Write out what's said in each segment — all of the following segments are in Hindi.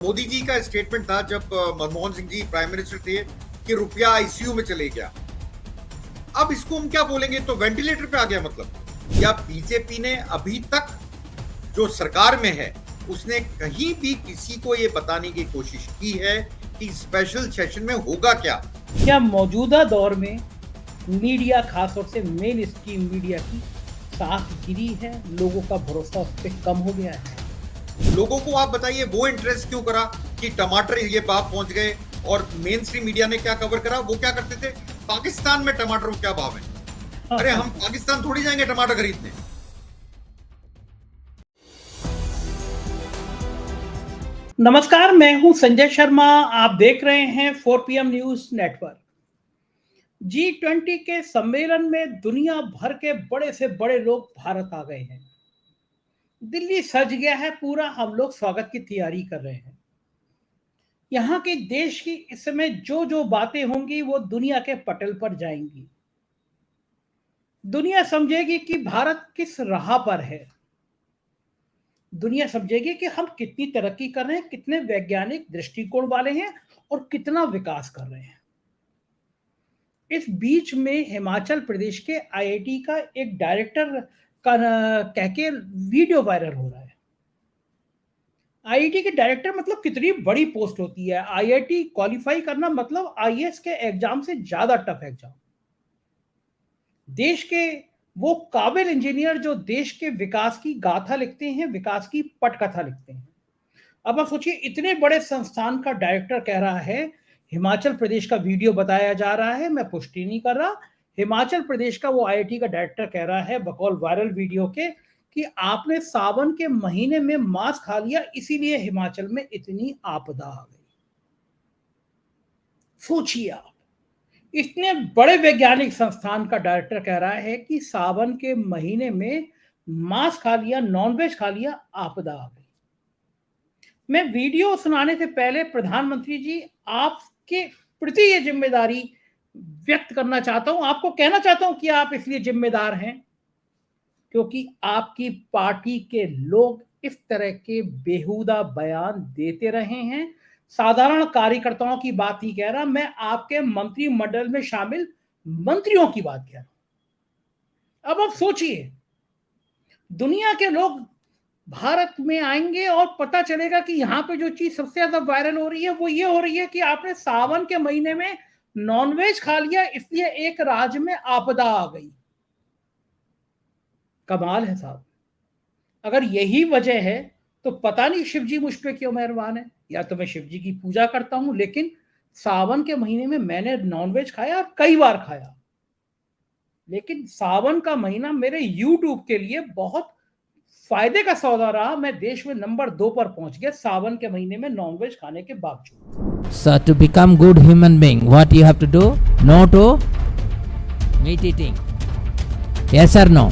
मोदी जी का स्टेटमेंट था जब मनमोहन सिंह जी प्राइम मिनिस्टर थे कि रुपया आईसीयू में चले गया। अब इसको हम क्या बोलेंगे, तो वेंटिलेटर पे आ गया मतलब। या बीजेपी ने अभी तक जो सरकार में है उसने कहीं भी किसी को ये बताने की कोशिश की है कि स्पेशल सेशन में होगा क्या मौजूदा दौर में मीडिया, खासतौर से मेन स्ट्रीम मीडिया की साख गिरी है, लोगों का भरोसा उस पर कम हो गया है? लोगों को आप बताइए वो इंटरेस्ट क्यों करा कि टमाटर ये भाव पहुंच गए। और मेन स्ट्रीम मीडिया ने क्या कवर करा, वो क्या करते थे, पाकिस्तान में टमाटर क्या भाव है। अरे हम पाकिस्तान थोड़ी जाएंगे टमाटर खरीदने। नमस्कार, मैं हूं संजय शर्मा। आप देख रहे हैं 4PM न्यूज नेटवर्क। G20 के सम्मेलन में दुनिया भर के बड़े से बड़े लोग भारत आ गए हैं। दिल्ली सज गया है पूरा, हम लोग स्वागत की तैयारी कर रहे हैं। यहाँ के देश की इस समय जो जो बातें होंगी वो दुनिया के पटल पर जाएंगी। दुनिया समझेगी कि भारत किस राह पर है। दुनिया समझेगी कि हम कितनी तरक्की कर रहे हैं, कितने वैज्ञानिक दृष्टिकोण वाले हैं और कितना विकास कर रहे हैं। इस बीच में हिमाचल प्रदेश के आईआईटी का एक डायरेक्टर का कह के वीडियो वायरल हो रहा है। आईआईटी के डायरेक्टर मतलब कितनी बड़ी पोस्ट होती है। आईआईटी क्वालिफाई करना मतलब आईएएस के एग्जाम से ज्यादा टफ एग्जाम। देश के वो काबिल इंजीनियर जो देश के विकास की गाथा लिखते हैं, विकास की पटकथा लिखते हैं। अब आप सोचिए, इतने बड़े संस्थान का डायरेक्टर कह रहा है, हिमाचल प्रदेश का वीडियो बताया जा रहा है, मैं पुष्टि नहीं कर रहा, हिमाचल प्रदेश का वो आईआईटी का डायरेक्टर कह रहा है बकौल वायरल वीडियो के कि आपने सावन के महीने में मांस खा लिया, इसीलिए हिमाचल में इतनी आपदा आ गई। सोचिए आप, इतने बड़े वैज्ञानिक संस्थान का डायरेक्टर कह रहा है कि सावन के महीने में मांस खा लिया, नॉनवेज खा लिया, आपदा आ गई। मैं वीडियो सुनाने से पहले प्रधानमंत्री जी, आपके प्रति ये जिम्मेदारी व्यक्त करना चाहता हूं, आपको कहना चाहता हूं कि आप इसलिए जिम्मेदार हैं क्योंकि आपकी पार्टी के लोग इस तरह के बेहुदा बयान देते रहे हैं। साधारण कार्यकर्ताओं की बात नहीं कह रहा, मैं आपके मंत्रिमंडल में शामिल मंत्रियों की बात कह रहा हूं। अब आप सोचिए, दुनिया के लोग भारत में आएंगे और पता चलेगा कि यहाँ पे जो चीज सबसे ज्यादा वायरल हो रही है वो ये हो रही है कि आपने सावन के महीने में नॉनवेज खा लिया, इसलिए एक राज्य में आपदा आ गई। कमाल है साहब। अगर यही वजह है तो पता नहीं शिव जी मुझ पे क्यों मेहरबान है। या तो मैं शिव जी की पूजा करता हूं, लेकिन सावन के महीने में मैंने नॉनवेज खाया और कई बार खाया, लेकिन सावन का महीना मेरे यूट्यूब के लिए बहुत फायदे का सौदा रहा। मैं देश में नंबर 2 पर पहुंच गया सावन के महीने में नॉनवेज खाने के बावजूद। So to become good human being, what you have to do? No to meat eating. Yes or no?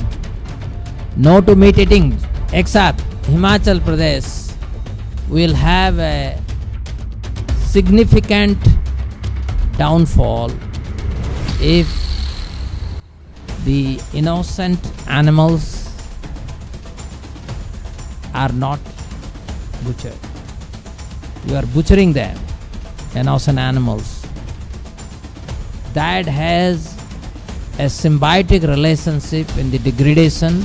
No to meat eating. Except Himachal Pradesh will have a significant downfall if the innocent animals are not butchered. You are butchering them, innocent animals. That has a symbiotic relationship in the degradation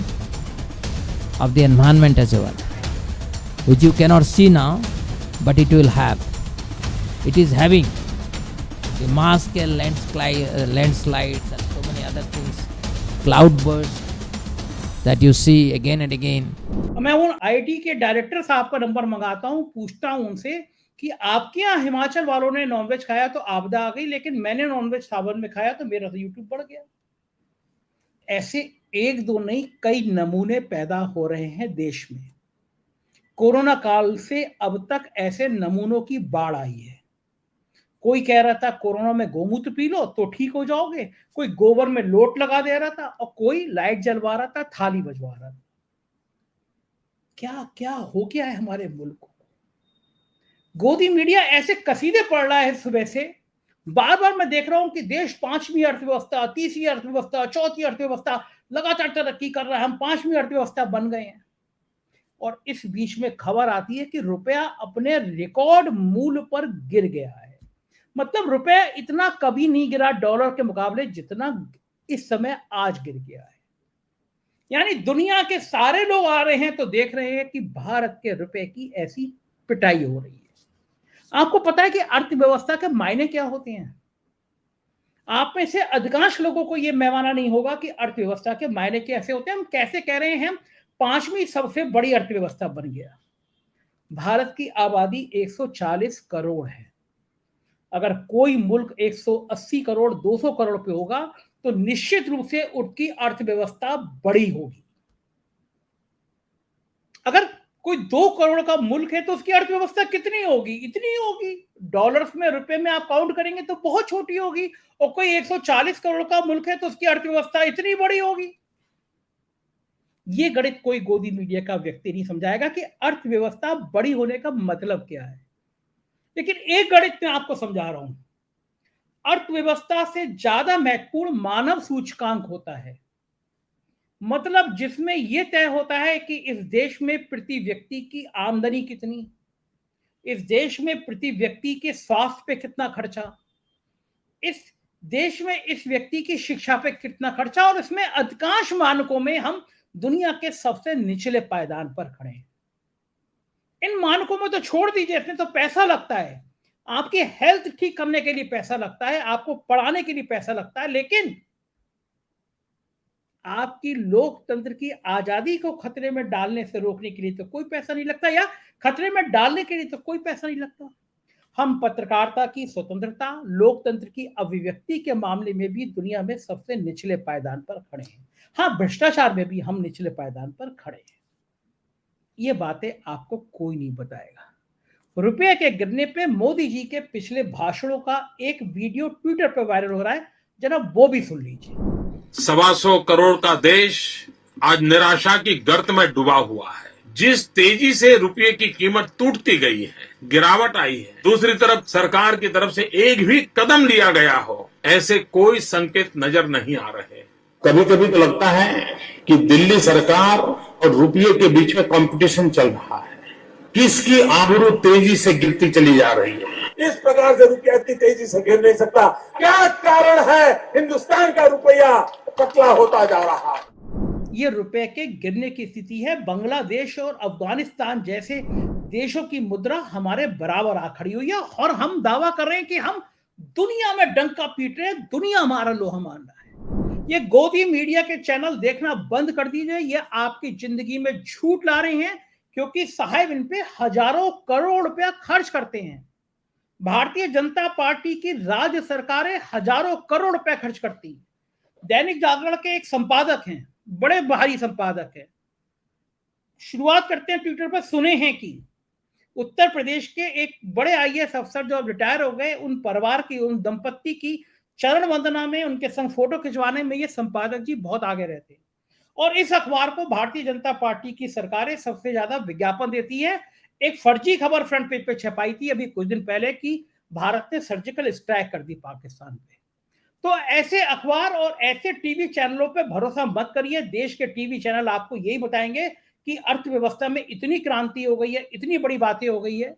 of the environment as well, which you cannot see now, but it will have. It is having the mass scale landslides and so many other things, cloudbursts that you see again and again. मैं उन आईआईटी के डायरेक्टर साहब का नंबर मंगाता हूं, पूछता हूं उनसे कि आपके यहाँ हिमाचल वालों ने नॉनवेज खाया तो आपदा आ गई, लेकिन मैंने नॉनवेज सावन में खाया तो मेरा तो यूट्यूब बढ़ गया। ऐसे एक दो नहीं, कई नमूने पैदा हो रहे हैं देश में। कोरोना काल से अब तक ऐसे नमूनों की बाढ़ आई है। कोई कह रहा था कोरोना में गोमूत्र पी लो तो ठीक हो जाओगे, कोई गोबर में लोट लगा दे रहा था और कोई लाइट जलवा रहा था, थाली बजवा रहा था। क्या क्या हो गया है हमारे मुल्क को। गोदी मीडिया ऐसे कसीदे पढ़ रहा है सुबह से, बार बार मैं देख रहा हूं कि देश 5वीं अर्थव्यवस्था, 30वीं अर्थव्यवस्था, 4थी अर्थव्यवस्था लगातार तरक्की कर रहा है, हम 5वीं अर्थव्यवस्था बन गए हैं। और इस बीच में खबर आती है कि रुपया अपने रिकॉर्ड मूल्य पर गिर गया है। मतलब रुपया इतना कभी नहीं गिरा डॉलर के मुकाबले जितना इस समय आज गिर गया है। यानी दुनिया के सारे लोग आ रहे हैं तो देख रहे हैं कि भारत के रुपए की ऐसी पिटाई हो रही है। आपको पता है कि अर्थव्यवस्था के मायने क्या होते हैं? आप में से अधिकांश लोगों को यह मैवाना नहीं होगा कि अर्थव्यवस्था के मायने कैसे होते हैं। हम कैसे कह रहे हैं 5वीं सबसे बड़ी अर्थव्यवस्था बन गया। भारत की आबादी 140 करोड़ है। अगर कोई मुल्क 180 करोड़ 200 करोड़ पे होगा तो निश्चित रूप से उसकी अर्थव्यवस्था बड़ी होगी। अगर कोई 2 करोड़ का मुल्क है तो उसकी अर्थव्यवस्था कितनी होगी? इतनी होगी। डॉलर्स में रुपए में आप काउंट करेंगे तो बहुत छोटी होगी। और कोई 140 करोड़ का मुल्क है तो उसकी अर्थव्यवस्था इतनी बड़ी होगी। ये गणित कोई गोदी मीडिया का व्यक्ति नहीं समझाएगा कि अर्थव्यवस्था बड़ी होने का मतलब क्या है। लेकिन एक गणित मैं आपको समझा रहा हूं। अर्थव्यवस्था से ज्यादा महत्वपूर्ण मानव सूचकांक होता है। मतलब जिसमें यह तय होता है कि इस देश में प्रति व्यक्ति की आमदनी कितनी, इस देश में प्रति व्यक्ति के स्वास्थ्य पे कितना खर्चा, इस देश में इस व्यक्ति की शिक्षा पे कितना खर्चा। और इसमें अधिकांश मानकों में हम दुनिया के सबसे निचले पायदान पर खड़े हैं। इन मानकों में तो छोड़ दीजिए, इसमें तो पैसा लगता है। आपकी हेल्थ ठीक करने के लिए पैसा लगता है, आपको पढ़ाने के लिए पैसा लगता है, लेकिन आपकी लोकतंत्र की आजादी को खतरे में डालने से रोकने के लिए तो कोई पैसा नहीं लगता, या खतरे में डालने के लिए तो कोई पैसा नहीं लगता। हम पत्रकारिता की स्वतंत्रता, लोकतंत्र की अभिव्यक्ति के मामले में भी दुनिया में सबसे निचले पायदान पर खड़े हैं। हाँ, भ्रष्टाचार में भी हम निचले पायदान पर खड़े हैं। ये बातें आपको कोई नहीं बताएगा। रुपये के गिरने पे मोदी जी के पिछले भाषणों का एक वीडियो ट्विटर पर वायरल हो रहा है, जरा वो भी सुन लीजिए। 125 करोड़ का देश आज निराशा की गर्त में डूबा हुआ है। जिस तेजी से रुपये की कीमत टूटती गई है, गिरावट आई है, दूसरी तरफ सरकार की तरफ से एक भी कदम लिया गया हो, ऐसे कोई संकेत नजर नहीं आ रहे। कभी कभी तो लगता है कि दिल्ली सरकार और रुपये के बीच में कंपटीशन चल रहा है, किसकी आबरू तेजी से गिरती चली जा रही है। इस प्रकार से रुपया इतनी तेजी से गिर नहीं सकता। क्या कारण है हिंदुस्तान का रुपया पतला होता जा रहा है? ये रुपए के गिरने की स्थिति है। बांग्लादेश और अफगानिस्तान जैसे देशों की मुद्रा हमारे बराबर आ खड़ी हुई है और हम दावा कर रहे हैं कि हम दुनिया में डंका पीट रहे हैं, दुनिया हमारा लोहा मान रहा है। ये गोदी मीडिया के चैनल देखना बंद कर दीजिए। ये आपकी जिंदगी में झूठ ला रहे हैं, क्योंकि साहब इन पे हजारों करोड़ रुपया खर्च करते हैं। भारतीय जनता पार्टी की राज्य सरकारें हजारों करोड़ रुपया खर्च करती हैं। दैनिक जागरण के एक संपादक हैं, बड़े भारी संपादक हैं, शुरुआत करते हैं ट्विटर पर, सुने हैं कि उत्तर प्रदेश के एक बड़े आईएएस अफसर जो अब रिटायर हो गए, उन परिवार की, उन दंपत्ति की चरण वंदना में, उनके संग फोटो खिंचवाने में ये संपादक जी बहुत आगे रहते हैं। और इस अखबार को भारतीय जनता पार्टी की सरकारें सबसे ज्यादा विज्ञापन देती है। एक फर्जी खबर फ्रंट पेज पे छपाई थी अभी कुछ दिन पहले कि भारत ने सर्जिकल स्ट्राइक कर दी पाकिस्तान पे। तो ऐसे अखबार और ऐसे टीवी चैनलों पे भरोसा मत करिए। देश के टीवी चैनल आपको यही बताएंगे कि अर्थव्यवस्था में इतनी क्रांति हो गई है, इतनी बड़ी बातें हो गई है,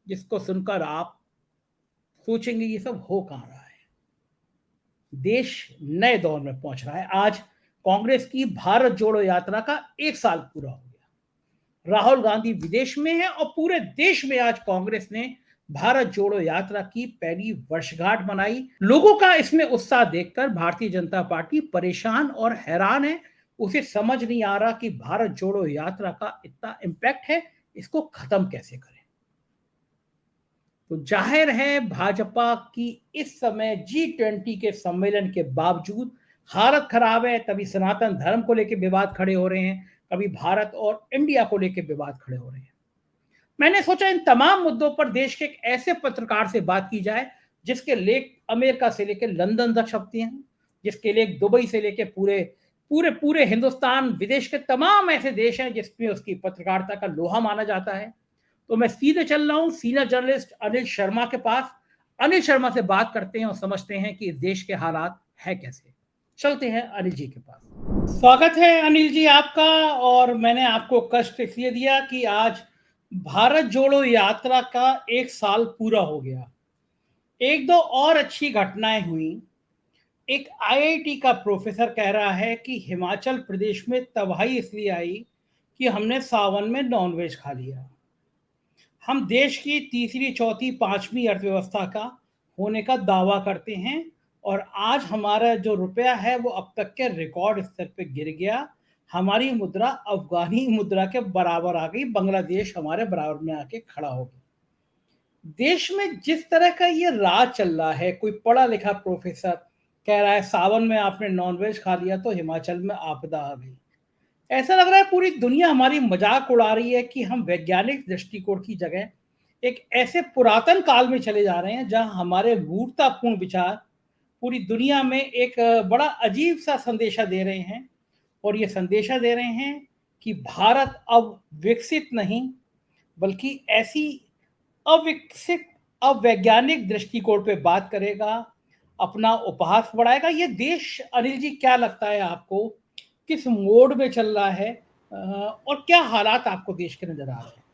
जिसको सुनकर आप सोचेंगे ये सब हो कहां रहा है। देश नए दौर में पहुंच रहा है। आज कांग्रेस की भारत जोड़ो यात्रा का 1 साल पूरा हो गया। राहुल गांधी विदेश में है और पूरे देश में आज कांग्रेस ने भारत जोड़ो यात्रा की पहली वर्षगांठ मनाई। लोगों का इसमें उत्साह देखकर भारतीय जनता पार्टी परेशान और हैरान है। उसे समझ नहीं आ रहा कि भारत जोड़ो यात्रा का इतना इम्पैक्ट है, इसको खत्म कैसे करें। तो जाहिर है भाजपा की इस समय G20 के सम्मेलन के बावजूद हालत खराब है। तभी सनातन धर्म को लेकर विवाद खड़े हो रहे हैं, कभी भारत और इंडिया को लेकर विवाद खड़े हो रहे हैं। मैंने सोचा इन तमाम मुद्दों पर देश के एक ऐसे पत्रकार से बात की जाए जिसके लेख अमेरिका से लेकर लंदन तक छपते हैं, जिसके लेख दुबई से लेकर पूरे हिंदुस्तान, विदेश के तमाम ऐसे देश हैं जिसमें उसकी पत्रकारिता का लोहा माना जाता है। तो मैं सीधे चल रहा हूं सीनियर जर्नलिस्ट अनिल शर्मा के पास। अनिल शर्मा से बात करते हैं और समझते हैं कि इस देश के हालात है कैसे। चलते हैं अनिल जी के पास। स्वागत है अनिल जी आपका। और मैंने आपको कष्ट इसलिए दिया कि आज भारत जोड़ो यात्रा का 1 साल पूरा हो गया। एक दो और अच्छी घटनाएं हुई। एक आईआईटी का प्रोफेसर कह रहा है कि हिमाचल प्रदेश में तबाही इसलिए आई कि हमने सावन में नॉनवेज खा लिया। हम देश की तीसरी, चौथी, पांचवी अर्थव्यवस्था का होने का दावा करते हैं और आज हमारा जो रुपया है वो अब तक के रिकॉर्ड स्तर पे गिर गया। हमारी मुद्रा अफगानी मुद्रा के बराबर आ गई, बांग्लादेश हमारे बराबर में आके खड़ा हो गया। देश में जिस तरह का ये राज चल रहा है, कोई पढ़ा लिखा प्रोफेसर कह रहा है सावन में आपने नॉनवेज खा लिया तो हिमाचल में आपदा आ गई। ऐसा लग रहा है पूरी दुनिया हमारी मजाक उड़ा रही है कि हम वैज्ञानिक दृष्टिकोण की जगह एक ऐसे पुरातन काल में चले जा रहे हैं जहां हमारे मूर्खतापूर्ण विचार पूरी दुनिया में एक बड़ा अजीब सा संदेशा दे रहे हैं। और ये संदेशा दे रहे हैं कि भारत अब विकसित नहीं बल्कि ऐसी अविकसित अवैज्ञानिक दृष्टिकोण पे बात करेगा, अपना उपहास बढ़ाएगा। ये देश अनिल जी क्या लगता है आपको किस मोड में चल रहा है और क्या हालात आपको देश के नजर आ रहे हैं?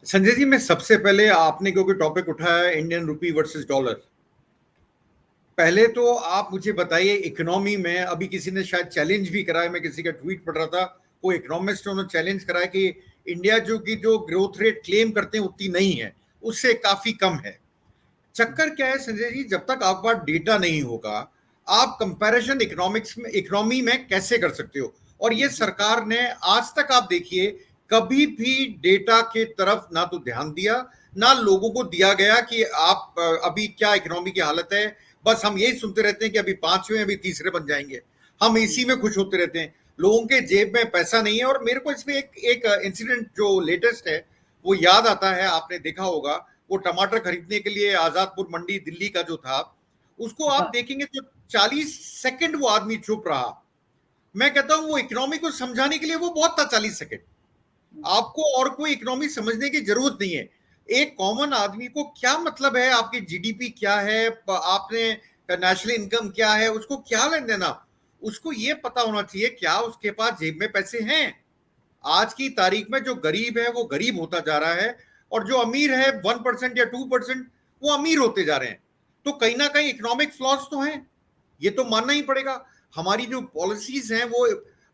संजय जी, मैं सबसे पहले आपने क्योंकि टॉपिक उठाया है इंडियन रुपी वर्सेस डॉलर, पहले तो आप मुझे बताइए इकोनॉमी में अभी किसी ने शायद चैलेंज भी करा है, मैं किसी का ट्वीट पढ़ रहा था, कोई इकोनॉमिस्ट उन्होंने चैलेंज करा है कि इंडिया जो ग्रोथ रेट क्लेम करते हैं उतनी नहीं है, उससे काफी कम है। चक्कर क्या है संजय जी, जब तक आपके पास डेटा नहीं होगा आप कंपैरिजन इकोनॉमी में कैसे कर सकते हो? और ये सरकार ने आज तक आप देखिए कभी भी डेटा के तरफ ना तो ध्यान दिया ना लोगों को दिया गया कि आप अभी क्या इकोनॉमी की हालत है। बस हम यही सुनते रहते हैं कि अभी 5वें अभी तीसरे बन जाएंगे, हम इसी में खुश होते रहते हैं, लोगों के जेब में पैसा नहीं है। और मेरे को इसमें एक इंसिडेंट जो लेटेस्ट है वो याद आता है, आपने देखा होगा वो टमाटर खरीदने के लिए आजादपुर मंडी दिल्ली का जो था, उसको आप देखेंगे तो 40 सेकंड वो आदमी चुप रहा। मैं कहता हूं वो इकोनॉमी को समझाने के लिए वो बहुत था 40 सेकंड। आपको और कोई इकोनॉमी समझने की जरूरत नहीं है। एक कॉमन आदमी को क्या मतलब है आपकी जीडीपी क्या है, आपने नेशनल इनकम क्या है, उसको क्या लेना देना? उसको ये पता होना चाहिए क्या उसके पास जेब में पैसे हैं। आज की तारीख में जो गरीब है वो गरीब होता जा रहा है और जो अमीर है 1% या 2% वो अमीर होते जा रहे हैं। तो कहीं ना कहीं इकोनॉमिक फ्लॉज तो हैं, ये तो मानना ही पड़ेगा। हमारी जो पॉलिसीज हैं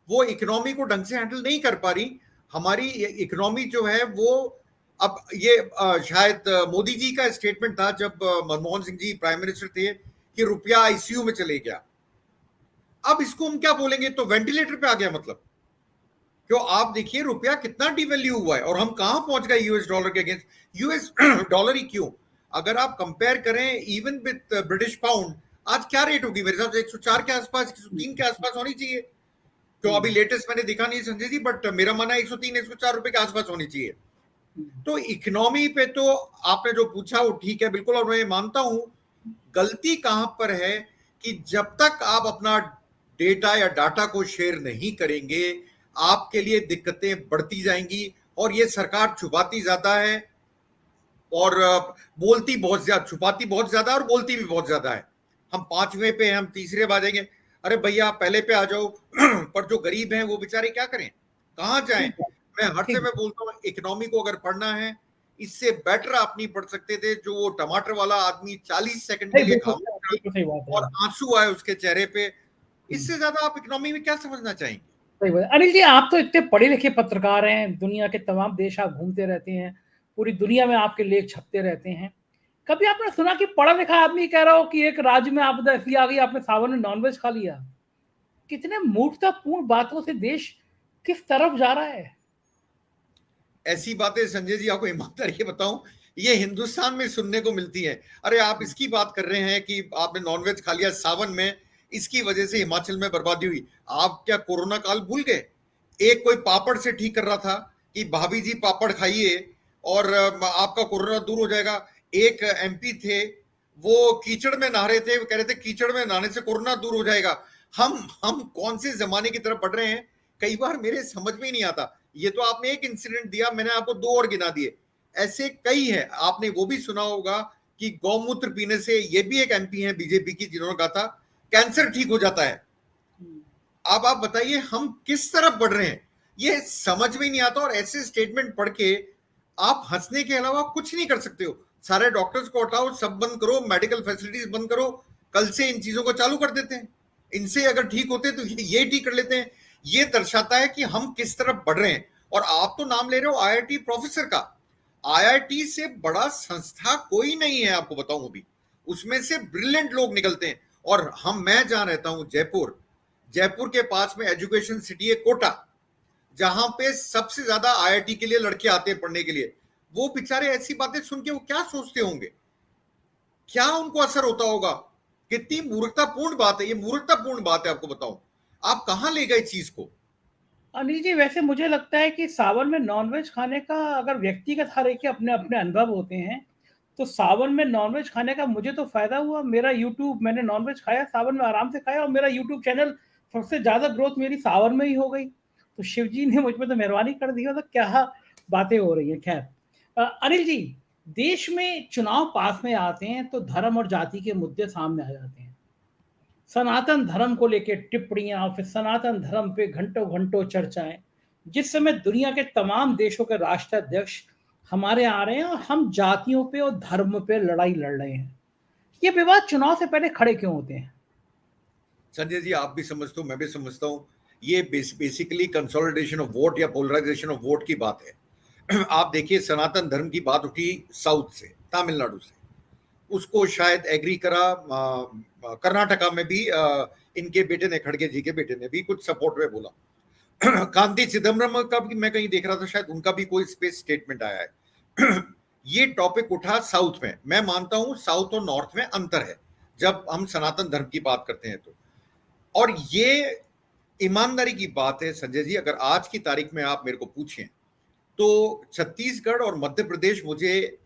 वो इकोनॉमी को ढंग से हैंडल नहीं कर पा रही। हमारी इकोनॉमी जो है वो अब ये शायद मोदी जी का स्टेटमेंट था जब मनमोहन सिंह जी प्राइम मिनिस्टर थे कि रुपया आईसीयू में चले गया। अब इसको हम क्या बोलेंगे, तो वेंटिलेटर पे आ गया मतलब। क्यों आप देखिए रुपया कितना डिवैल्यू हुआ है और हम कहां पहुंच गए यूएस डॉलर के अगेंस्ट। यूएस डॉलर ही क्यों, अगर आप कंपेयर करें इवन विद ब्रिटिश पाउंड, आज क्या रेट होगी? मेरे हिसाब से 104 के आसपास, 103 के आसपास होनी चाहिए। तो अभी लेटेस्ट मैंने देखा नहीं संजय जी, बट मेरा मानना है 103 104 रुपए के आसपास होनी चाहिए। तो इकोनॉमी पे तो आपने जो पूछा वो ठीक है बिल्कुल, और मैं मानता हूं गलती कहां पर है कि जब तक आप अपना डेटा या डाटा को शेयर नहीं करेंगे आपके लिए दिक्कतें बढ़ती जाएंगी। और ये सरकार छुपाती ज्यादा है और बोलती बहुत ज्यादा, छुपाती बहुत ज्यादा और बोलती भी बहुत ज्यादा है। हम 5वें पे हम तीसरे बाजेंगे, अरे भैया पहले पे आ जाओ। पर जो गरीब हैं वो बेचारे क्या करें, कहां जाएं? मैं हर से मैं बोलता हूँ इकोनॉमी को अगर पढ़ना है इससे बेटर आप नहीं पढ़ सकते थे। जो वो टमाटर वाला आदमी 40 सेकंड के लिए खामोश और आंसू आए उसके चेहरे पे, इससे ज्यादा आप इकोनॉमी में क्या समझना चाहेंगे? सही बात। अनिल जी आप तो इतने पढ़े लिखे पत्रकार हैं, दुनिया के तमाम देश आप घूमते रहते हैं, पूरी दुनिया में आपके लेख छपते रहते हैं। कभी आपने सुना कि पढ़ा लिखा आदमी कह रहा हो कि एक राज्य में आपदा इसलिए आ गई आपने सावन में नॉनवेज खा लिया? कितने मूर्खतापूर्ण बातों से देश किस तरफ जा रहा है। ऐसी बातें संजय जी आपको ईमानदारी बताऊं ये हिंदुस्तान में सुनने को मिलती है। अरे आप इसकी बात कर रहे हैं कि आपने नॉनवेज खा लिया सावन में, इसकी वजह से हिमाचल में बर्बादी हुई। आप क्या कोरोना काल भूल गए? एक कोई पापड़ से ठीक कर रहा था कि भाभी जी पापड़ खाइए और आपका कोरोना दूर हो जाएगा। एक एमपी थे वो कीचड़ में नहा रहे थे, वो कह रहे थे कीचड़ में नहाने से कोरोना दूर हो जाएगा। हम कौन से जमाने की तरफ बढ़ रहे हैं, कई बार मेरे समझ में ही नहीं आता। ये तो आपने एक इंसिडेंट दिया, मैंने आपको 2 और गिना दिए, ऐसे कई है। आपने वो भी सुना होगा कि गौमूत्र पीने से, ये भी एक एमपी है बीजेपी की जिन्होंने कहा था कैंसर ठीक हो जाता है। अब आप बताइए हम किस तरफ बढ़ रहे हैं, ये समझ में नहीं आता। और ऐसे स्टेटमेंट पढ़ के आप हंसने के अलावा कुछ नहीं कर सकते हो। सारे डॉक्टर्स को हटाओ, सब बंद करो, मेडिकल फैसिलिटीज बंद करो, कल से इन चीजों को चालू कर देते हैं। इनसे अगर ठीक होते तो ये ठीक कर लेते हैं। ये दर्शाता है कि हम किस तरफ बढ़ रहे हैं। और आप तो नाम ले रहे हो आईआईटी प्रोफेसर का, आईआईटी से बड़ा संस्था कोई नहीं है, आपको बताऊं अभी। उसमें से ब्रिलियंट लोग निकलते हैं। और मैं जहां रहता हूं जयपुर, जयपुर के पास में एजुकेशन सिटी है कोटा, जहां पे सबसे ज्यादा आईआईटी के लिए लड़के आते हैं पढ़ने के लिए। वो बेचारे ऐसी बातें सुन के वो क्या सोचते होंगे, क्या उनको असर होता होगा। कितनी मूर्खतापूर्ण बात है ये, मूर्खतापूर्ण बात है। आपको बताऊं, आप कहां ले गए चीज को। अनिल जी, वैसे मुझे लगता है कि सावन में नॉनवेज खाने का, अगर व्यक्तिगत हर एक के अपने अपने अनुभव होते हैं, तो सावन में नॉनवेज खाने का मुझे तो फायदा हुआ। मेरा यूट्यूब, मैंने नॉनवेज खाया सावन में, आराम से खाया, और मेरा यूट्यूब चैनल सबसे ज्यादा ग्रोथ मेरी सावन में ही हो गई। तो शिव जी ने मुझ पर तो मेहरबानी कर दी। तो क्या बातें हो रही हैं। खैर, अनिल जी, देश में चुनाव पास में आते हैं तो धर्म और जाति के मुद्दे सामने आ जाते हैं। सनातन धर्म को लेकर टिप्पणियां, फिर सनातन धर्म पे घंटों घंटों चर्चाएं। जिस समय दुनिया के तमाम देशों के राष्ट्राध्यक्ष हमारे आ रहे हैं और हम जातियों पे और धर्म पे लड़ाई लड़ रहे हैं, ये विवाद चुनाव से पहले खड़े क्यों होते हैं? संजय जी, आप भी समझते हो, मैं भी समझता हूं, ये बेसिकली कंसोलिडेशन ऑफ वोट या पोलराइजेशन ऑफ वोट की बात है। आप देखिए, सनातन धर्म की बात उठी साउथ से, तमिलनाडु से, उसको शायद एग्री करा कर्नाटका में भी इनके बेटे ने, खड़गे जी के बेटे ने भी कुछ सपोर्ट में बोला। कांति चिदम्बरम का भी मैं कहीं देख रहा था, शायद उनका भी कोई स्पेस स्टेटमेंट आया है। ये टॉपिक उठा साउथ में। मैं मानता हूं साउथ और नॉर्थ में अंतर है जब हम सनातन धर्म की बात करते हैं तो। और ये ईमानदारी की बात है संजय जी, अगर आज की तारीख में आप मेरे को पूछें तो छत्तीसगढ़ और मध्य प्रदेश मुझे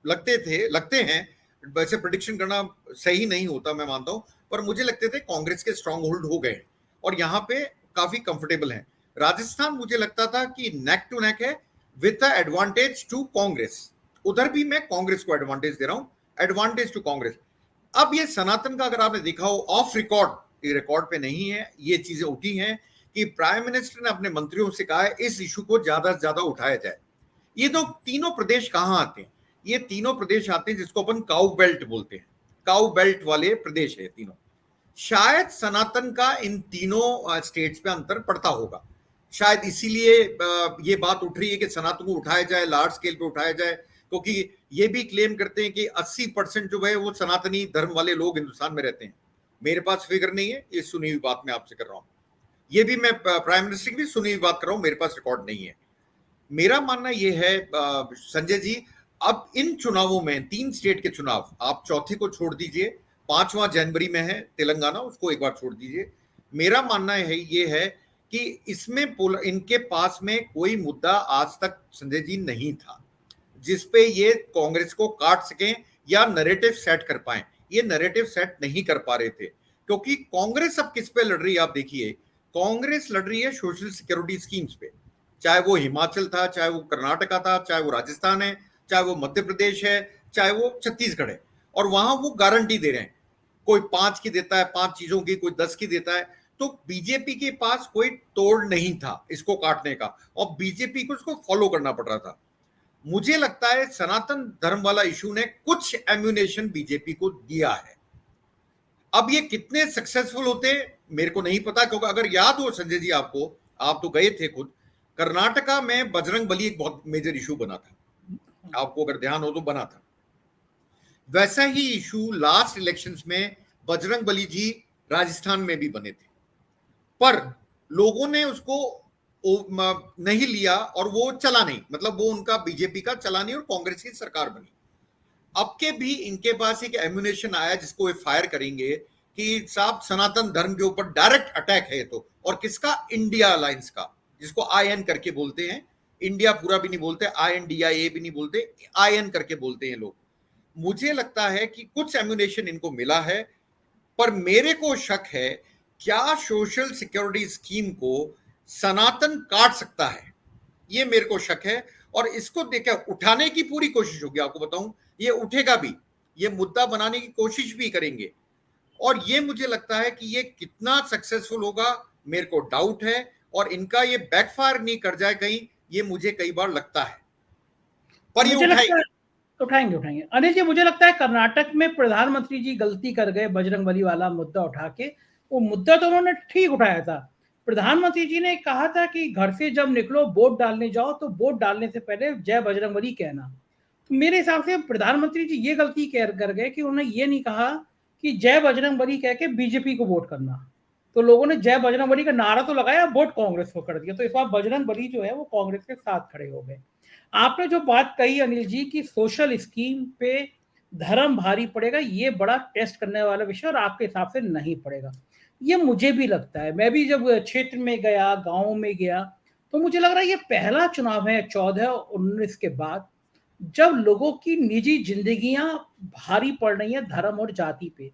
लगते हैं, वैसे प्रेडिक्शन करना सही नहीं होता मैं मानता हूं, पर मुझे लगते थे कांग्रेस के स्ट्रांग होल्ड हो गए और यहां पे काफी कंफर्टेबल हैं। राजस्थान मुझे लगता था कि नेक टू नेक है विद एडवांटेज टू कांग्रेस, उधर भी मैं कांग्रेस को एडवांटेज दे रहा हूं, एडवांटेज टू कांग्रेस। अब ये सनातन का अगर आपने देखा हो, ऑफ रिकॉर्ड, ये रिकॉर्ड पे नहीं है, ये चीजें उठी हैं कि प्राइम मिनिस्टर ने अपने मंत्रियों से कहा है इस इशू को ज्यादा से ज्यादा उठाया जाए। ये तो तीनों प्रदेश कहां आते हैं? ये तीनों प्रदेश आते हैं जिसको अपन काउ बेल्ट बोलते हैं, काउ बेल्ट वाले प्रदेश है तीनों। शायद सनातन का इन तीनों स्टेट्स पे अंतर पड़ता होगा, शायद इसीलिए ये बात उठ रही है कि सनातन को उठाया जाए, लार्ज स्केल पे उठाया जाए, क्योंकि ये भी क्लेम करते हैं कि 80% जो है वो सनातनी धर्म वाले लोग हिंदुस्तान में रहते हैं। मेरे पास फिगर नहीं है, ये सुनी हुई बात मैं आपसे कर रहा हूं, ये भी मैं प्राइम मिनिस्टर की भी सुनी हुई बात कर रहा हूं, मेरे पास रिकॉर्ड नहीं है। मेरा मानना यह है संजय जी, अब इन चुनावों में 3 स्टेट के चुनाव, आप चौथे को छोड़ दीजिए, 5वां जनवरी में है तेलंगाना, उसको एक बार छोड़ दीजिए। मेरा मानना है ये है कि इसमें इनके पास में कोई मुद्दा आज तक संजय जी नहीं था जिसपे ये कांग्रेस को काट सकें या नैरेटिव सेट कर पाए। ये नैरेटिव सेट नहीं कर पा रहे थे क्योंकि कांग्रेस अब किस पे लड़ रही है? आप देखिए, कांग्रेस लड़ रही है सोशल सिक्योरिटी स्कीम्स पे, चाहे वो हिमाचल था, चाहे वो कर्नाटका था, चाहे वो राजस्थान है, चाहे वो मध्य प्रदेश है, चाहे वो छत्तीसगढ़ है, और वहां वो गारंटी दे रहे हैं। कोई 5 की देता है, 5 चीजों की, कोई 10 की देता है। तो बीजेपी के पास कोई तोड़ नहीं था इसको काटने का, और बीजेपी को इसको फॉलो करना पड़ रहा था। मुझे लगता है सनातन धर्म वाला इशू ने कुछ एम्यूनेशन बीजेपी को दिया है। अब ये कितने सक्सेसफुल होते मेरे को नहीं पता, क्योंकि अगर याद हो संजय जी आपको, आप तो गए थे खुद, कर्नाटका में बजरंग बली एक बहुत मेजर इशू बना था, आपको अगर ध्यान हो तो बना था। वैसा ही इशू लास्ट इलेक्शंस में बजरंग बली जी राजस्थान में भी बने थे, पर लोगों ने उसको नहीं लिया और वो चला नहीं, मतलब वो उनका बीजेपी का चला नहीं और कांग्रेस की सरकार बनी। अब के भी इनके पास एक एम्यूनेशन आया जिसको ये फायर करेंगे कि साहब सनातन धर्म के ऊपर डायरेक्ट अटैक है। तो और किसका? इंडिया अलायंस का, जिसको IN करके बोलते हैं, इंडिया पूरा भी नहीं बोलते, INDIA भी नहीं बोलते, IN करके बोलते हैं लोग। मुझे लगता है कि कुछ एम्यूनेशन इनको मिला है, पर मेरे को शक है क्या सोशल सिक्योरिटी स्कीम को सनातन काट सकता है, ये मेरे को शक है। और इसको देखकर उठाने की पूरी कोशिश होगी, आपको बताऊं, ये उठेगा भी, ये मुद्दा बनाने की कोशिश भी करेंगे। और ये मुझे लगता है कि ये कितना सक्सेसफुल होगा मेरे को डाउट है, और इनका ये बैकफायर नहीं कर जाए कहीं, ये मुझे कई बार लगता है, पर ये मुझे लगता उठाएंगे। है उठाएंगे अनिल जी। मुझे लगता है कर्नाटक में प्रधानमंत्री जी गलती कर गए बजरंगबली वाला मुद्दा उठा के। वो मुद्दा तो उन्होंने ठीक उठाया था। प्रधानमंत्री जी ने कहा था कि घर से जब निकलो वोट डालने जाओ तो वोट डालने से पहले जय बजरंगबली कहना। तो मेरे हिसाब से प्रधानमंत्री जी ये गलती कर गए कि उन्होंने ये नहीं कहा कि जय बजरंगबली कह के बीजेपी को वोट करना। तो लोगों ने जय बजरंगबली का नारा तो लगाया, वोट कांग्रेस को कर दिया। तो इस बार बजरंगबली जो है वो कांग्रेस के साथ खड़े हो गए। आपने जो बात कही अनिल जी की सोशल स्कीम पे धर्म भारी पड़ेगा, ये बड़ा टेस्ट करने वाला विषय और आपके हिसाब से नहीं पड़ेगा, ये मुझे भी लगता है। मैं भी जब क्षेत्र में गया, गांव में गया, तो मुझे लग रहा है ये पहला चुनाव है 14-19 के बाद जब लोगों की निजी जिंदगियां भारी पड़ रही हैं धर्म और जाति पे।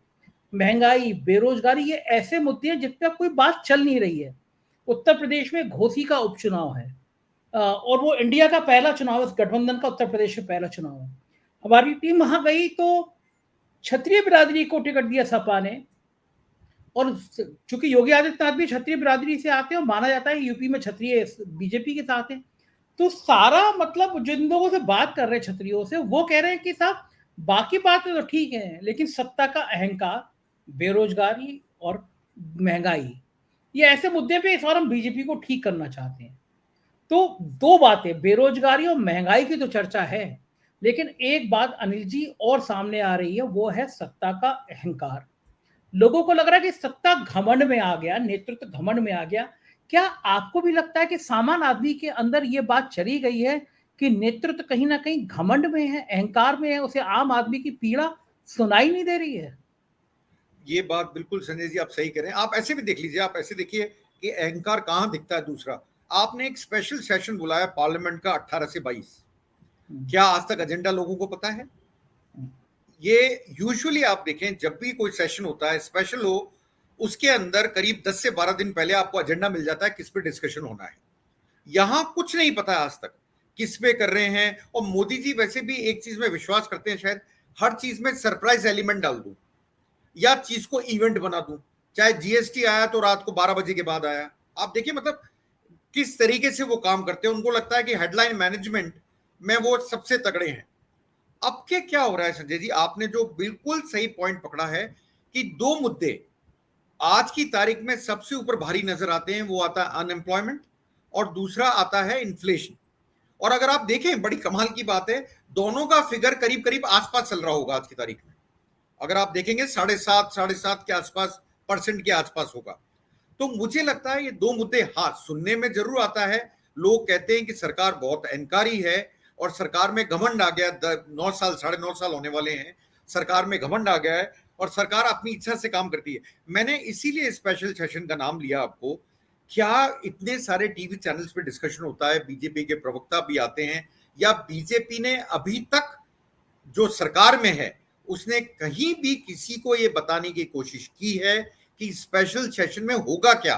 महंगाई, बेरोजगारी, ये ऐसे मुद्दे हैं जिन पर कोई बात चल नहीं रही है। उत्तर प्रदेश में घोसी का उपचुनाव है और वो इंडिया का पहला चुनाव है, गठबंधन का उत्तर प्रदेश में पहला चुनाव है। हमारी टीम वहां गई तो क्षत्रिय बिरादरी को टिकट दिया सपा ने, और चूंकि योगी आदित्यनाथ भी क्षत्रिय बिरादरी से आते हैं और माना जाता है यूपी में क्षत्रिय बीजेपी के साथ हैं, तो सारा मतलब जिन लोगों से बात कर रहे हैं क्षत्रियों से, वो कह रहे हैं कि साहब बाकी बातें तो ठीक है लेकिन सत्ता का अहंकार, बेरोजगारी और महंगाई, ये ऐसे मुद्दे पे इस बार हम बीजेपी को ठीक करना चाहते हैं। तो दो बातें, बेरोजगारी और महंगाई की तो चर्चा है, लेकिन एक बात अनिल जी और सामने आ रही है, वो है सत्ता का अहंकार। लोगों को लग रहा है कि सत्ता घमंड में आ गया, नेतृत्व घमंड में आ गया। क्या आपको भी लगता है कि सामान्य आदमी के अंदर ये बात चली गई है कि नेतृत्व कहीं ना कहीं घमंड में है, अहंकार में है, उसे आम आदमी की पीड़ा सुनाई नहीं दे रही है? ये बात बिल्कुल संजय जी आप सही कह रहे हैं। आप ऐसे भी देख लीजिए, आप ऐसे देखिए कि अहंकार कहां दिखता है। दूसरा, आपने एक स्पेशल सेशन बुलाया पार्लियामेंट का 18 से 22, क्या आज तक एजेंडा लोगों को पता है? ये यूजुअली आप देखें जब भी कोई सेशन होता है स्पेशल हो, उसके अंदर करीब 10 से 12 दिन पहले आपको एजेंडा मिल जाता है किस पे डिस्कशन होना है। यहां कुछ नहीं पता है आज तक किस पे कर रहे हैं। और मोदी जी वैसे भी एक चीज में विश्वास करते हैं, शायद हर चीज में सरप्राइज एलिमेंट डाल दूं या चीज को इवेंट बना दूं। चाहे जीएसटी आया तो रात को 12 बजे के बाद आया। आप देखिए मतलब किस तरीके से वो काम करते हैं। उनको लगता है कि हेडलाइन मैनेजमेंट में वो सबसे तगड़े हैं। अब के क्या हो रहा है संजय जी, आपने जो बिल्कुल सही पॉइंट पकड़ा है कि दो मुद्दे आज की तारीख में सबसे ऊपर भारी नजर आते हैं। वो आता है अनएम्प्लॉयमेंट और दूसरा आता है इन्फ्लेशन। और अगर आप देखें बड़ी कमाल की बात है, दोनों का फिगर करीब करीब आसपास चल रहा होगा आज की तारीख में। अगर आप देखेंगे 7.5 के आसपास % के आसपास होगा। तो मुझे लगता है ये दो मुद्दे, हाँ सुनने में जरूर आता है, लोग कहते हैं कि सरकार बहुत अहंकारी है और सरकार में घमंड आ गया। 9 साल 9.5 साल होने वाले हैं, सरकार में घमंड आ गया है और सरकार अपनी इच्छा से काम करती है। मैंने इसीलिए स्पेशल सेशन का नाम लिया आपको। क्या इतने सारे टीवी चैनल्स पे डिस्कशन होता है, बीजेपी के प्रवक्ता भी आते हैं, या बीजेपी ने अभी तक जो सरकार में है उसने कहीं भी किसी को ये बताने की कोशिश की है कि स्पेशल सेशन में होगा क्या?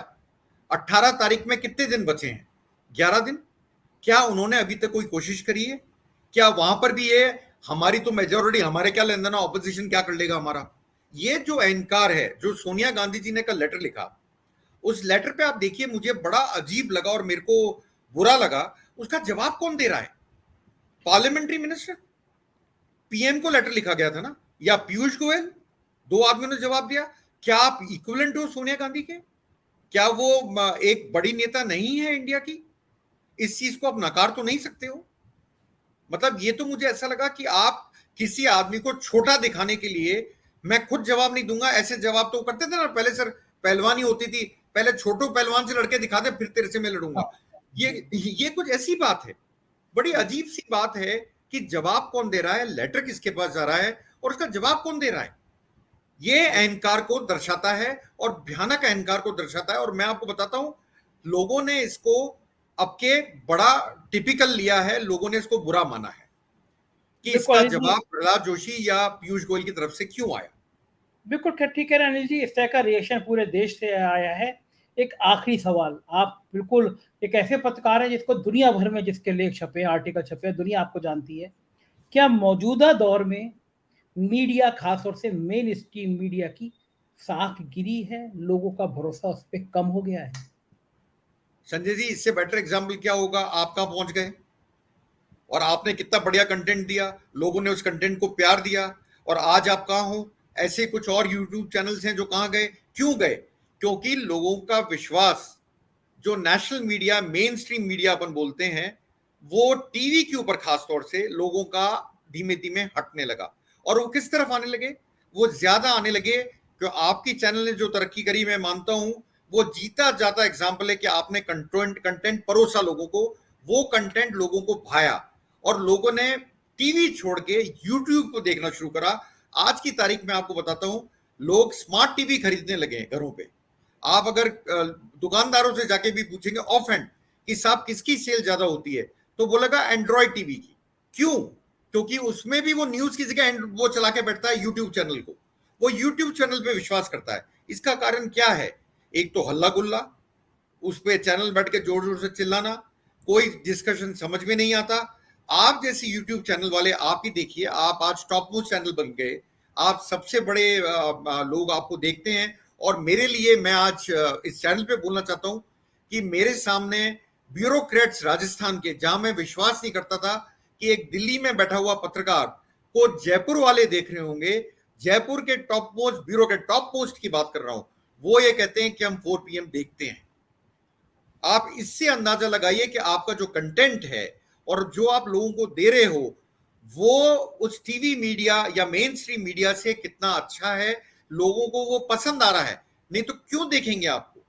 18 तारीख में कितने दिन बचे हैं? 11 दिन। क्या उन्होंने अभी तक कोई कोशिश करी है? क्या वहां पर भी ये हमारी तो मेजोरिटी, हमारे क्या लेना देना, ऑपोजिशन क्या कर लेगा हमारा? ये जो अहंकार है, जो सोनिया गांधी जी ने कल लेटर लिखा, उस लेटर पे आप देखिए, मुझे बड़ा अजीब लगा और मेरे को बुरा लगा। उसका जवाब कौन दे रहा है? पार्लियामेंट्री मिनिस्टर, पीएम को लेटर लिखा गया था ना, या पीयूष गोयल, दो आदमियों ने जवाब दिया। क्या आप इक्विवेलेंट हो सोनिया गांधी के? क्या वो एक बड़ी नेता नहीं है इंडिया की? इस चीज को आप नकार तो नहीं सकते हो। मतलब ये तो मुझे ऐसा लगा कि आप किसी आदमी को छोटा दिखाने के लिए, मैं खुद जवाब नहीं दूंगा, ऐसे जवाब तो करते थे ना पहले। सर पहलवानी होती थी, पहले छोटो पहलवान से लड़के दिखा दे फिर तेरे से मैं लड़ूंगा। ये कुछ ऐसी बात है, बड़ी अजीब सी बात है कि जवाब कौन दे रहा है, लेटर किसके पास जा रहा है और उसका जवाब कौन दे रहा है। ये अहंकार को दर्शाता है और भयानक अहंकार को दर्शाता है। और मैं आपको बताता हूं, लोगों ने इसको अब के बड़ा टिपिकल लिया है, लोगों ने इसको बुरा माना है कि इसका जवाब प्रहलाद जोशी या पीयूष गोयल की तरफ से क्यों आया। बिल्कुल ठीक है अनिल जी, इस तरह का रिएक्शन पूरे देश से आया है। एक आखिरी सवाल, आप बिल्कुल एक ऐसे पत्रकार हैं जिसको दुनिया भर में जिसके लेख छपे, आर्टिकल छपे, दुनिया आपको जानती है। क्या मौजूदा दौर में मीडिया, खासतौर से मेन स्ट्रीम मीडिया की साख गिरी है, लोगों का भरोसा उस पर कम हो गया है। संजय जी, इससे बेटर एग्जाम्पल क्या होगा? आप कहां पहुंच गए और आपने कितना बढ़िया कंटेंट दिया, लोगों ने उस कंटेंट को प्यार दिया, और आज आप कहां हो? ऐसे कुछ और यूट्यूब चैनल्स हैं जो कहां गए? क्यों गए? क्योंकि लोगों का विश्वास जो national media, mainstream media अपन बोलते हैं, वो टीवी के ऊपर खासतौर से लोगों का धीमे धीमे हटने लगा। और वो किस तरफ आने लगे? वो ज्यादा आने लगे कि आपकी चैनल ने जो तरक्की करी, मैं मानता हूं वो जीता जाता एग्जाम्पल है कि आपने कंटेंट परोसा लोगों को, वो कंटेंट लोगों को भाया और लोगों ने टीवी छोड़ के यूट्यूब को देखना शुरू करा। आज की तारीख में आपको बताता हूं, लोग स्मार्ट टीवी खरीदने लगे हैं घरों पे। आप अगर दुकानदारों से जाके भी पूछेंगे ऑफ हैंड कि साहब किसकी सेल ज्यादा होती है, तो बोलेगा एंड्रॉयड टीवी की। क्यों? क्योंकि उसमें भी वो न्यूज की जगह वो चला के बैठता है यूट्यूब चैनल को, वो यूट्यूब चैनल पे विश्वास करता है। इसका कारण क्या है? एक तो हल्ला गुल्ला, उस पे चैनल बैठ के जोर जोर से चिल्लाना, कोई डिस्कशन समझ में नहीं आता। आप जैसे यूट्यूब चैनल वाले आप ही देखिए, आप आज टॉप मोस्ट चैनल बन गए, आप सबसे बड़े लोग आपको देखते हैं। और मेरे लिए, मैं आज इस चैनल पे बोलना चाहता हूं कि मेरे सामने ब्यूरोक्रेट्स राजस्थान के, जहां मैं विश्वास नहीं करता था कि एक दिल्ली में बैठा हुआ पत्रकार को जयपुर वाले देख रहे होंगे, जयपुर के top most bureaucrat, top most की बात कर रहा हूं, वो ये कहते हैं कि हम 4 PM देखते हैं। आप इससे अंदाजा लगाइए कि आपका जो कंटेंट है और जो आप लोगों को दे रहे हो, वो उस टीवी मीडिया या मेन स्ट्रीम मीडिया से कितना अच्छा है, लोगों को वो पसंद आ रहा है। नहीं तो क्यों देखेंगे आपको?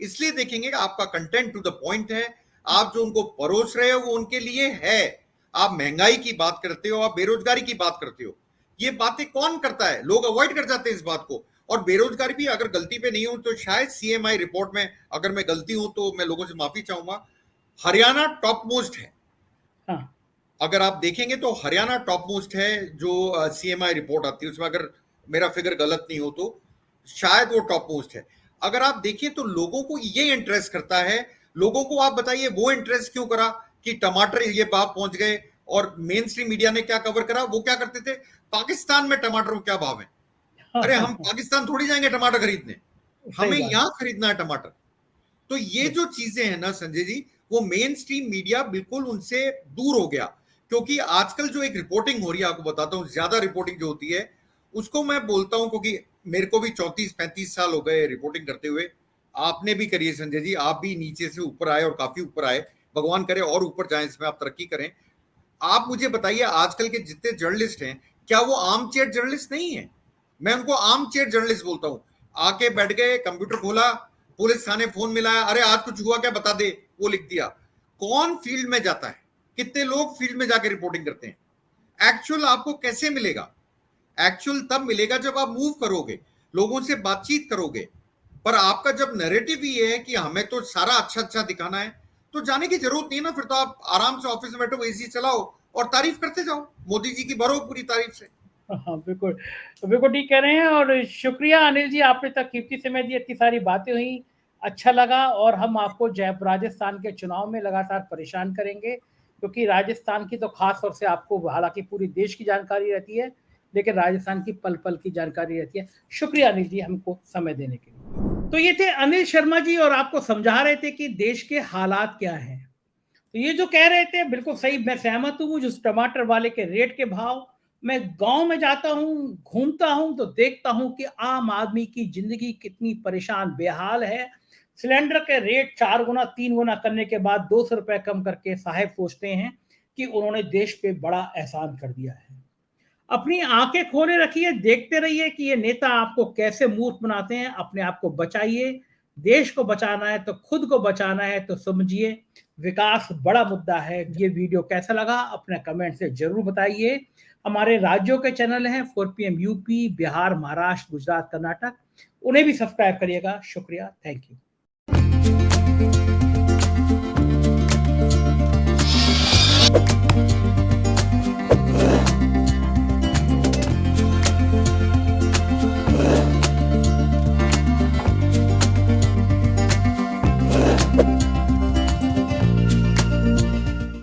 इसलिए देखेंगे कि आपका कंटेंट टू द पॉइंट है, आप जो उनको परोस रहे हो वो उनके लिए है। आप महंगाई की बात करते हो, आप बेरोजगारी की बात करते हो, ये बातें कौन करता है? लोग अवॉइड कर जाते हैं इस बात को। और बेरोजगारी भी, अगर गलती पे नहीं हूं तो शायद CMI रिपोर्ट में, अगर मैं गलती हूं तो मैं लोगों से माफी चाहूंगा, हरियाणा टॉप मोस्ट है। हाँ, अगर आप देखेंगे तो हरियाणा टॉप मोस्ट है, जो CMI रिपोर्ट आती है उसमें, अगर मेरा फिगर गलत नहीं हो तो शायद वो टॉप मोस्ट है। अगर आप देखिए तो लोगों को ये इंटरेस्ट करता है। लोगों को आप बताइए वो इंटरेस्ट क्यों करा कि टमाटर ये भाव पहुंच गए, और मेन स्ट्रीम मीडिया ने क्या कवर करा? वो क्या करते थे, पाकिस्तान में टमाटर को क्या भाव है? अरे हम पाकिस्तान थोड़ी जाएंगे टमाटर खरीदने, हमें यहां खरीदना है टमाटर। तो ये जो चीजें हैं ना संजय जी, वो मेन स्ट्रीम मीडिया बिल्कुल उनसे दूर हो गया। क्योंकि आजकल जो एक रिपोर्टिंग हो रही है, आपको बताता हूं, ज्यादा रिपोर्टिंग जो होती है उसको मैं बोलता हूं, क्योंकि मेरे को भी 34-35 साल हो गए रिपोर्टिंग करते हुए। आपने भी करी है संजय जी, आप भी नीचे से ऊपर आए और काफी ऊपर आए, भगवान करे और ऊपर जाएं, इसमें आप तरक्की करें। आप मुझे बताइए, आजकल के जितने जर्नलिस्ट हैं, क्या वो आर्म चेयर जर्नलिस्ट नहीं है? मैं उनको आर्म चेयर जर्नलिस्ट बोलता हूं। आके बैठ गए, कंप्यूटर खोला, पुलिस थाने फोन मिलाया, अरे आज कुछ हुआ क्या बता दे, वो लिख दिया। कौन फील्ड में जाता है? कितने लोग फील्ड में जाके रिपोर्टिंग करते हैं? एक्चुअल आपको कैसे मिलेगा? एक्चुअल तब मिलेगा जब आप मूव करोगे, लोगों से बातचीत करोगे। पर आपका जब नैरेटिव ही है कि हमें तो सारा अच्छा अच्छा दिखाना है, तो जाने की जरूरत नहीं ना। फिर तो आप आराम से ऑफिस में बैठो, एसी चलाओ और तारीफ करते जाओ, मोदी जी की भरो पूरी तारीफ से। हाँ, बिल्कुल बिल्कुल ठीक कह रहे हैं। और शुक्रिया अनिल जी, आपने तक कीमती समय दी, इतनी सारी बातें हुई, अच्छा लगा। और हम आपको राजस्थान के चुनाव में लगातार परेशान करेंगे, क्योंकि राजस्थान की तो खास तौर से आपको, हालांकि पूरी देश की जानकारी रहती है, लेकिन राजस्थान की पल पल की जानकारी रहती है। शुक्रिया अनिल जी हमको समय देने के लिए। तो ये थे अनिल शर्मा जी, और आपको समझा रहे थे कि देश के हालात क्या हैं। तो ये जो कह रहे थे बिल्कुल सही, मैं सहमत हूँ। जो टमाटर वाले के रेट के भाव, मैं गांव में जाता हूँ, घूमता हूँ, तो देखता हूँ कि आम आदमी की जिंदगी कितनी परेशान बेहाल है। सिलेंडर के रेट 4 गुना 3 गुना करने के बाद 200 रुपए कम करके साहेब सोचते हैं कि उन्होंने देश पे बड़ा एहसान कर दिया है। अपनी आंखें खोले रखिए, देखते रहिए कि ये नेता आपको कैसे मूर्ख बनाते हैं। अपने आप को बचाइए, देश को बचाना है तो खुद को बचाना है, तो समझिए विकास बड़ा मुद्दा है। ये वीडियो कैसा लगा अपने कमेंट से जरूर बताइए। हमारे राज्यों के चैनल हैं 4 PM यूपी, बिहार, महाराष्ट्र, गुजरात, कर्नाटक, उन्हें भी सब्सक्राइब करिएगा। शुक्रिया, थैंक यू।